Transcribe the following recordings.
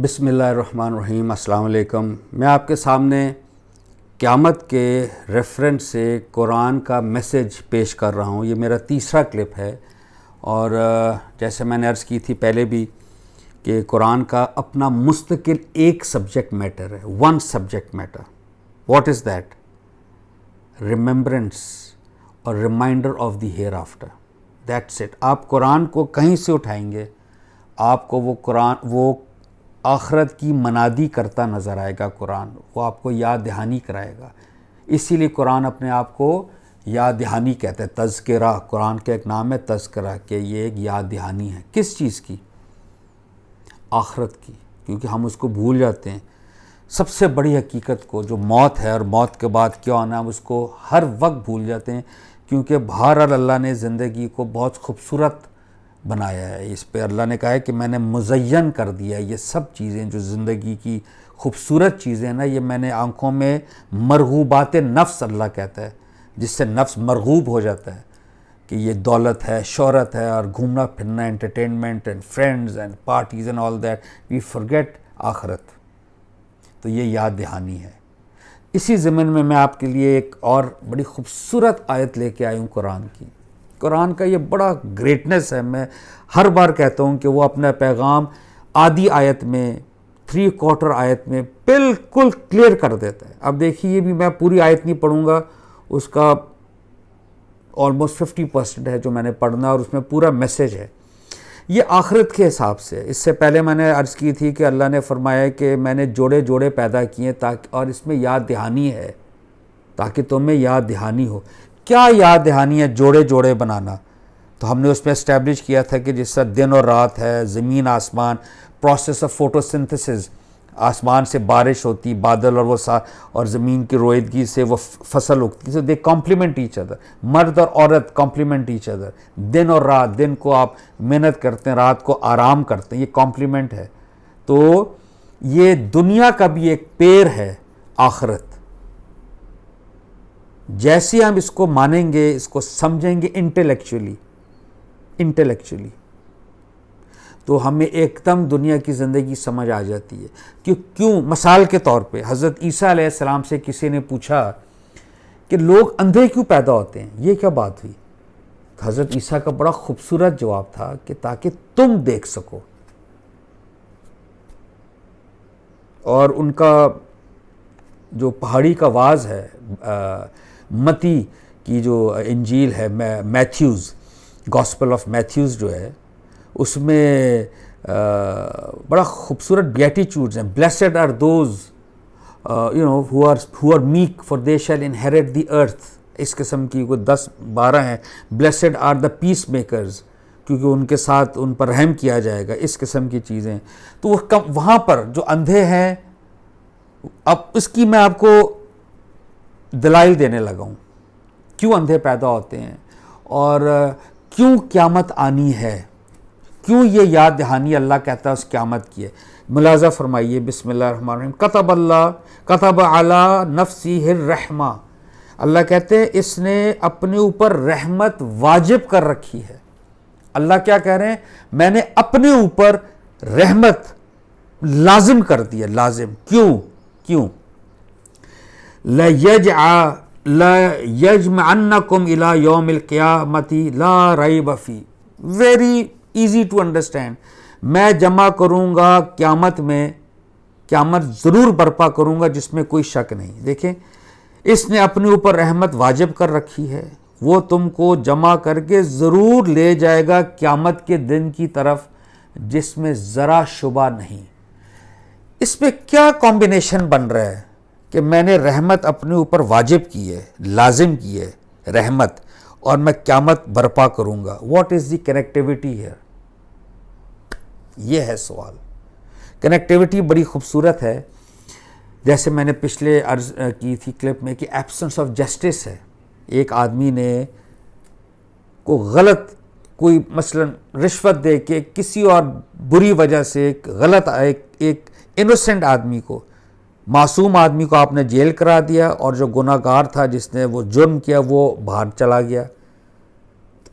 بسم اللہ الرحمن الرحیم۔ السلام علیکم۔ میں آپ کے سامنے قیامت کے ریفرنس سے قرآن کا میسج پیش کر رہا ہوں۔ یہ میرا تیسرا کلپ ہے، اور جیسے میں نے عرض کی تھی پہلے بھی کہ قرآن کا اپنا مستقل ایک سبجیکٹ میٹر ہے، one subject matter. What is that? Remembrance اور reminder of the hereafter. That's it. آپ قرآن کو کہیں سے اٹھائیں گے، آپ کو وہ آخرت کی منادی کرتا نظر آئے گا۔ قرآن وہ آپ کو یاد دہانی کرائے گا۔ اسی لیے قرآن اپنے آپ کو یاد دہانی کہتا ہے، تذکرہ۔ قرآن کا ایک نام ہے تذکرہ، کہ یہ ایک یاد دہانی ہے۔ کس چیز کی؟ آخرت کی، کیونکہ ہم اس کو بھول جاتے ہیں۔ سب سے بڑی حقیقت کو، جو موت ہے اور موت کے بعد کیا ہونا، ہم اس کو ہر وقت بھول جاتے ہیں، کیونکہ بہرحال اللہ نے زندگی کو بہت خوبصورت بنایا ہے۔ اس پہ اللہ نے کہا ہے کہ میں نے مزین کر دیا ہے۔ یہ سب چیزیں جو زندگی کی خوبصورت چیزیں ہیں نا، یہ میں نے آنکھوں میں مرغوبات نفس، اللہ کہتا ہے، جس سے نفس مرغوب ہو جاتا ہے کہ یہ دولت ہے، شہرت ہے، اور گھومنا پھرنا، entertainment and friends and parties and all that, we forget آخرت۔ تو یہ یاد دہانی ہے۔ اسی ضمن میں میں آپ کے لیے ایک اور بڑی خوبصورت آیت لے کے آئی ہوں قرآن کی۔ قرآن کا یہ بڑا گریٹنس ہے، میں ہر بار کہتا ہوں کہ وہ اپنا پیغام آدھی آیت میں، 3/4 آیت میں بالکل کلیئر کر دیتا ہے۔ اب دیکھیے، یہ بھی میں پوری آیت نہیں پڑھوں گا، اس کا آلموسٹ 50% ہے جو میں نے پڑھنا، اور اس میں پورا میسج ہے۔ یہ آخرت کے حساب سے۔ اس سے پہلے میں نے عرض کی تھی کہ اللہ نے فرمایا کہ میں نے جوڑے جوڑے پیدا کیے تاکہ، اور اس میں یاد دہانی ہے تاکہ تمہیں یاد دہانی ہو۔ کیا یاد دہانی ہے؟ جوڑے جوڑے بنانا۔ تو ہم نے اس میں اسٹیبلش کیا تھا کہ جس طرح دن اور رات ہے، زمین آسمان، پروسیس آف فوٹوسنتھسس، آسمان سے بارش ہوتی، بادل، اور وہ اور زمین کی رویدگی سے وہ فصل اگتی، so they complement each other۔ مرد اور عورت complement each other۔ دن اور رات، دن کو آپ محنت کرتے ہیں، رات کو آرام کرتے ہیں، یہ کمپلیمنٹ ہے۔ تو یہ دنیا کا بھی ایک پیر ہے آخرت۔ جیسے ہم اس کو مانیں گے، اس کو سمجھیں گے انٹلیکچولی، تو ہمیں ایک دم دنیا کی زندگی سمجھ آ جاتی ہے۔ کیوں؟ مثال کے طور پہ حضرت عیسیٰ علیہ السلام سے کسی نے پوچھا کہ لوگ اندھے کیوں پیدا ہوتے ہیں، یہ کیا بات ہوئی؟ تو حضرت عیسیٰ کا بڑا خوبصورت جواب تھا کہ تاکہ تم دیکھ سکو۔ اور ان کا جو پہاڑی کا واز ہے، متی کی جو انجیل ہے، میتھیوز، گاسپل آف میتھیوز جو ہے، اس میں بڑا خوبصورت بیٹیچیوڈز ہیں۔ Blessed are those who are meek for they shall inherit the earth۔ اس قسم کی کوئی 10-12 ہیں۔ Blessed are the peacemakers, کیونکہ ان کے ساتھ ان پر رحم کیا جائے گا، اس قسم کی چیزیں۔ تو وہ وہاں پر جو اندھے ہیں، اب اس کی میں آپ کو دلائل دینے لگا ہوں، کیوں اندھے پیدا ہوتے ہیں، اور کیوں قیامت آنی ہے، کیوں یہ یاد دہانی اللہ کہتا ہے اس قیامت کی ہے۔ ملاحظہ فرمائیے، بسم اللہ الرحمن الرحیم۔ کتب علی نفسہ الرحمہ۔ اللہ کہتے ہیں اس نے اپنے اوپر رحمت واجب کر رکھی ہے۔ اللہ کیا کہہ رہے ہیں؟ میں نے اپنے اوپر رحمت لازم کر دی ہے، لازم۔ کیوں؟ لَيَجْمَعَنَّكُمْ إِلَى يَوْمِ الْقِيَامَةِ لَا رَيْبَ فِيهِ۔ Very easy to understand. میں جمع کروں گا قیامت میں، قیامت ضرور برپا کروں گا جس میں کوئی شک نہیں۔ دیکھیں، اس نے اپنے اوپر رحمت واجب کر رکھی ہے، وہ تم کو جمع کر کے ضرور لے جائے گا قیامت کے دن کی طرف، جس میں ذرا شبہ نہیں۔ اس میں کیا کمبینیشن بن رہا ہے کہ میں نے رحمت اپنے اوپر واجب کی ہے، لازم کی ہے رحمت، اور میں قیامت برپا کروں گا۔ What is the connectivity here? یہ ہے سوال۔ کنیکٹیوٹی بڑی خوبصورت ہے، جیسے میں نے پچھلے عرض کی تھی کلپ میں کہ ایبسنس آف جسٹس ہے۔ ایک آدمی نے کو غلط کوئی مثلا رشوت دے کے، کسی اور بری وجہ سے ایک غلط ایک انوسنٹ آدمی کو، معصوم آدمی کو آپ نے جیل کرا دیا، اور جو گناہ گار تھا، جس نے وہ جرم کیا، وہ باہر چلا گیا۔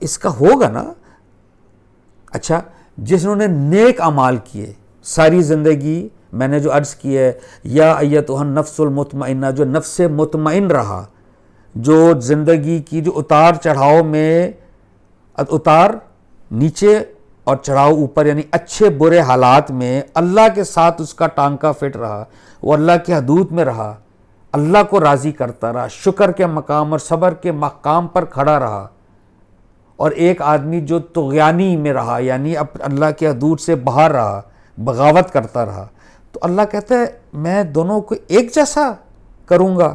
اس کا ہوگا نا۔ اچھا، جس نے نیک اعمال کیے، ساری زندگی میں نے جو عرض کی ہے یا ایتھا النفس المطمئنہ، جو نفس مطمئن رہا، جو زندگی کی جو اتار چڑھاؤ میں، اتار نیچے اور چڑھاؤ اوپر، یعنی اچھے برے حالات میں اللہ کے ساتھ اس کا ٹانکا فٹ رہا، وہ اللہ کے حدود میں رہا، اللہ کو راضی کرتا رہا، شکر کے مقام اور صبر کے مقام پر کھڑا رہا، اور ایک آدمی جو طغیانی میں رہا، یعنی اللہ کے حدود سے باہر رہا، بغاوت کرتا رہا، تو اللہ کہتا ہے میں دونوں کو ایک جیسا کروں گا۔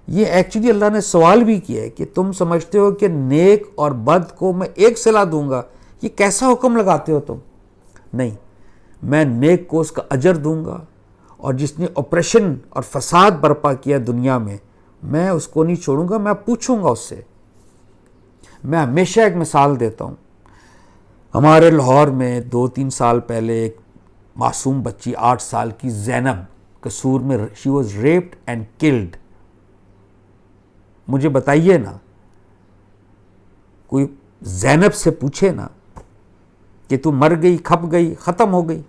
یہ ایکچولی اللہ نے سوال بھی کیا ہے کہ تم سمجھتے ہو کہ نیک اور بد کو میں ایک صلہ دوں گا، یہ کیسا حکم لگاتے ہو تم؟ نہیں، میں نیک کو اس کا اجر دوں گا، اور جس نے اپریشن اور فساد برپا کیا دنیا میں اس کو نہیں چھوڑوں گا، میں پوچھوں گا اس سے۔ میں ہمیشہ ایک مثال دیتا ہوں، ہمارے لاہور میں 2-3 سال پہلے ایک معصوم بچی 8 سال کی زینب قصور میں، she was rapid and killed. مجھے بتائیے نا، کوئی زینب سے پوچھے نا کہ تو مر گئی، کھپ گئی، ختم ہو گئی؟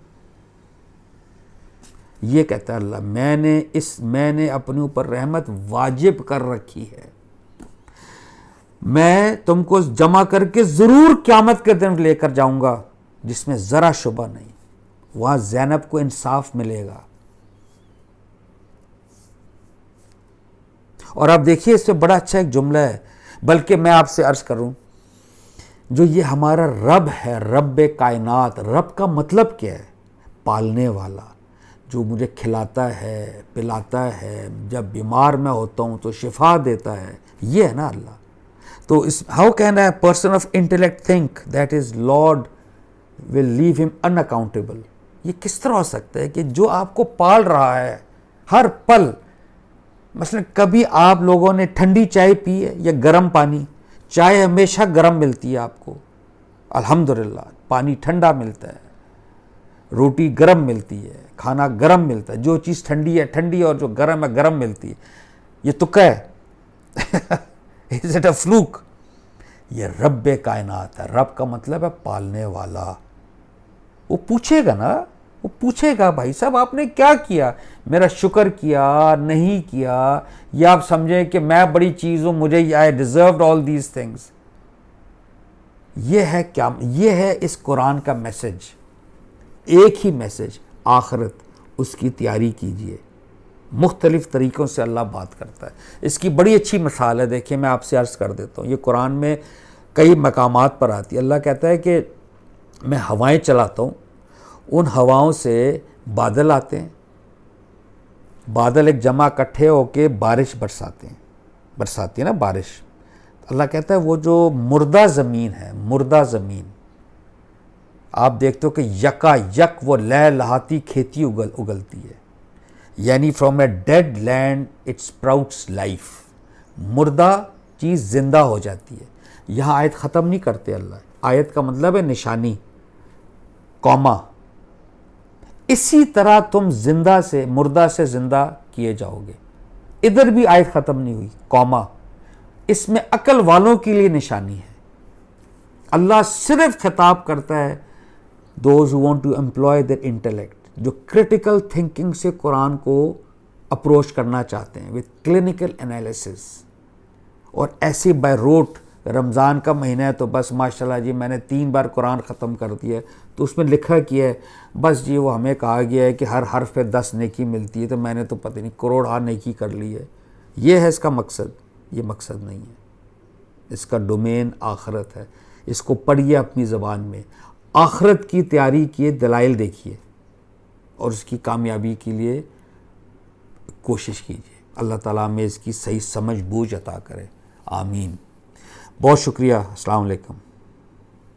یہ کہتا ہے اللہ میں نے اپنے اوپر رحمت واجب کر رکھی ہے، میں تم کو جمع کر کے ضرور قیامت کے دن لے کر جاؤں گا جس میں ذرا شبہ نہیں، وہاں زینب کو انصاف ملے گا۔ اور آپ دیکھیے اس سے بڑا اچھا ایک جملہ ہے، بلکہ میں آپ سے عرض کروں، جو یہ ہمارا رب ہے، رب کائنات، رب کا مطلب کیا ہے؟ پالنے والا، جو مجھے کھلاتا ہے، پلاتا ہے، جب بیمار میں ہوتا ہوں تو شفا دیتا ہے، یہ ہے نا اللہ۔ تو how can a person of intellect think that his Lord will leave him in accountable? یہ کس طرح ہو سکتا ہے کہ جو آپ کو پال رہا ہے ہر پل، مثلا کبھی آپ لوگوں نے ٹھنڈی چائے پی ہے یا گرم پانی؟ چائے ہمیشہ گرم ملتی ہے آپ کو، الحمدللہ، پانی ٹھنڈا ملتا ہے، روٹی گرم ملتی ہے، کھانا گرم ملتا ہے، جو چیز ٹھنڈی ہے ٹھنڈی، اور جو گرم ہے گرم ملتی ہے۔ یہ تکا ہے از اٹ اے فلوک؟ یہ رب کائنات ہے، رب کا مطلب ہے پالنے والا۔ وہ پوچھے گا نا، وہ پوچھے گا بھائی صاحب آپ نے کیا کیا، میرا شکر کیا نہیں کیا، یا آپ سمجھیں کہ میں بڑی چیز ہوں، مجھے آئی ڈیزروڈ آل دیز تھنگس۔ یہ ہے کیا، یہ ہے اس قرآن کا میسج، ایک ہی میسج، آخرت، اس کی تیاری کیجئے۔ مختلف طریقوں سے اللہ بات کرتا ہے۔ اس کی بڑی اچھی مثال ہے، دیکھیں میں آپ سے عرض کر دیتا ہوں، یہ قرآن میں کئی مقامات پر آتی ہے۔ اللہ کہتا ہے کہ میں ہوائیں چلاتا ہوں، ان ہواؤں سے بادل آتے ہیں، بادل ایک جمع اکٹھے ہو کے بارش برساتی ہے نا بارش۔ اللہ کہتا ہے وہ جو مردہ زمین ہے، مردہ زمین، آپ دیکھتے ہو کہ یکا یک وہ لہ لہاتی کھیتی اگلتی ہے، یعنی from a dead land it sprouts life, مردہ چیز زندہ ہو جاتی ہے۔ یہاں آیت ختم نہیں کرتے اللہ، آیت کا مطلب ہے نشانی، کوما، اسی طرح تم زندہ سے مردہ سے زندہ کیے جاؤ گے۔ ادھر بھی آیت ختم نہیں ہوئی، کوما، اس میں عقل والوں کے لیے نشانی ہے۔ اللہ صرف خطاب کرتا ہے those who want to employ their intellect، جو کریٹیکل تھنکنگ سے قرآن کو اپروچ کرنا چاہتے ہیں with clinical analysis، اور ایسے بائی روٹ۔ رمضان کا مہینہ ہے تو بس ماشاءاللہ جی میں نے 3 بار قرآن ختم کر دیا ہے، تو اس میں لکھا کیا ہے بس جی وہ ہمیں کہا گیا ہے کہ ہر حرف پہ 10 نیکی ملتی ہے، تو میں نے تو پتہ نہیں کروڑ نیکی کر لی ہے۔ یہ ہے اس کا مقصد؟ یہ مقصد نہیں ہے، اس کا ڈومین آخرت ہے۔ اس کو پڑھیے اپنی زبان میں، آخرت کی تیاری کیے دلائل دیکھیے، اور اس کی کامیابی کے لیے کوشش کیجیے۔ اللہ تعالیٰ ہمیں اس کی صحیح سمجھ بوجھ عطا کرے، آمین۔ بہت شکریہ، السلام علیکم۔